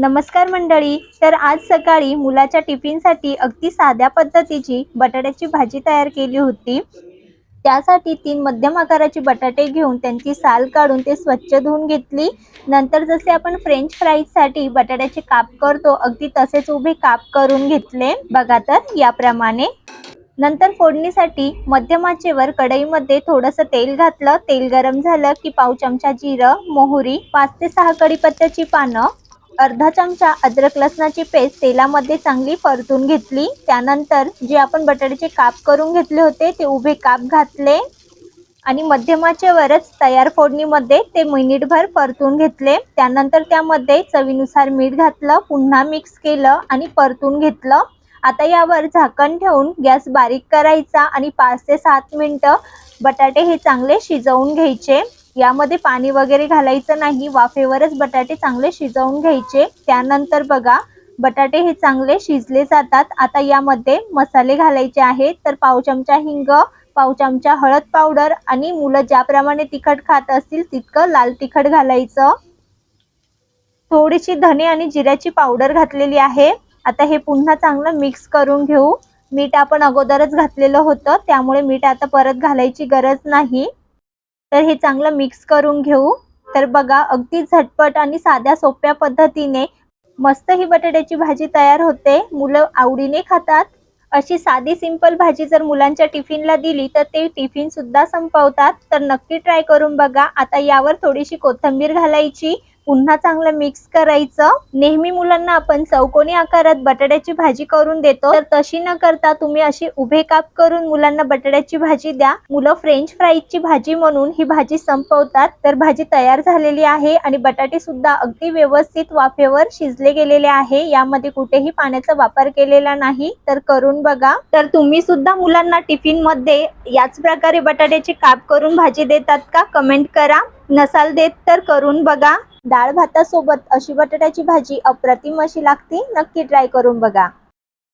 नमस्कार मंडळी। तर आज सकाळी मुलाच्या टिफिनसाठी अगदी साध्या पद्धतीची बटाट्याची भाजी तयार केली होती। त्यासाठी 3 मध्यम आकाराचे बटाटे घेऊन त्यांची साल काढून ते स्वच्छ धुवून घेतली। नंतर जसे आपण फ्रेंच फ्राईजसाठी बटाट्याचे काप करतो अगदी तसेच उभे काप करून घेतले बघा, तर याप्रमाणे। नंतर फोडणीसाठी मध्यम आचेवर कढईमध्ये थोडंसं तेल घातलं। तेल गरम झालं की पाव चमचा जिरं, मोहरी, 5 ते 6 कढीपत्त्याची पानं, अर्धा चमचा अद्रक लसणाची पेस्ट तेलामध्ये चांगली परतून घेतली। त्यानंतर जे आपण बटाट्याचे काप करून घेतले होते ते उभे काप घातले आणि मध्यम आचेवरच तयार फोडणीमध्ये ते मिनिटभर परतून घेतले। त्यानंतर त्यामध्ये चवीनुसार मीठ घातलं, पुन्हा मिक्स केलं आणि परतून घेतलं। आता यावर झाकण ठेवून गॅस बारीक करायचा आणि 5 ते 7 मिनिटं बटाटे हे चांगले शिजवून घ्यायचे। यामध्ये पाणी वगैरे घालायचं नाही, वाफेवरच बटाटे चांगले शिजवून घ्यायचे। त्यानंतर बघा, बटाटे हे चांगले शिजले जातात। आता यामध्ये मसाले घालायचे आहेत। तर पाव चमचा हिंग, पाव चमचा हळद पावडर आणि मुलं ज्याप्रमाणे तिखट खात असतील तितकं लाल तिखट घालायचं। थोडीशी धने आणि जिऱ्याची पावडर घातलेली आहे। आता हे पुन्हा चांगलं मिक्स करून घेऊ। मीठ आपण अगोदरच घातलेलं होतं, त्यामुळे मीठ आता परत घालायची गरज नाही। तर हे चांगलं मिक्स करून घेऊ। तर बघा, अगदी झटपट आणि साध्या सोप्या पद्धतीने मस्त ही बटाट्याची भाजी तयार होते। मुलं आवडीने खातात। अशी साधी सिंपल भाजी जर मुलांच्या टिफिनला दिली तर ते टिफिन सुद्धा संपवतात। तर नक्की ट्राय करून बघा। आता यावर थोडीशी कोथिंबीर घालायची, पुन्हा चांगलं मिक्स करायचं। नेहमी मुलांना आपण चौकोनी आकारात बटाट्याची भाजी करून देतो, तर तशी न करता तुम्ही अशी उभे काप करून मुलांना बटाट्याची भाजी द्या। मुलं फ्रेंच फ्राईजची भाजी म्हणून ही भाजी संपवतात। तर भाजी तयार झालेली आहे आणि बटाटे सुद्धा अगदी व्यवस्थित वाफेवर शिजले गेलेले आहे। यामध्ये कुठेही पाण्याचा वापर केलेला नाही। तर करून बघा। तर तुम्ही सुद्धा मुलांना टिफिन मध्ये याच प्रकारे बटाट्याचे काप करून भाजी देतात का? कमेंट करा। नसाल देत तर करून बघा। डाळ भातासोबत अशी बटाट्याची भाजी अप्रतिम अशी लागते। नक्की ट्राय करून बघा।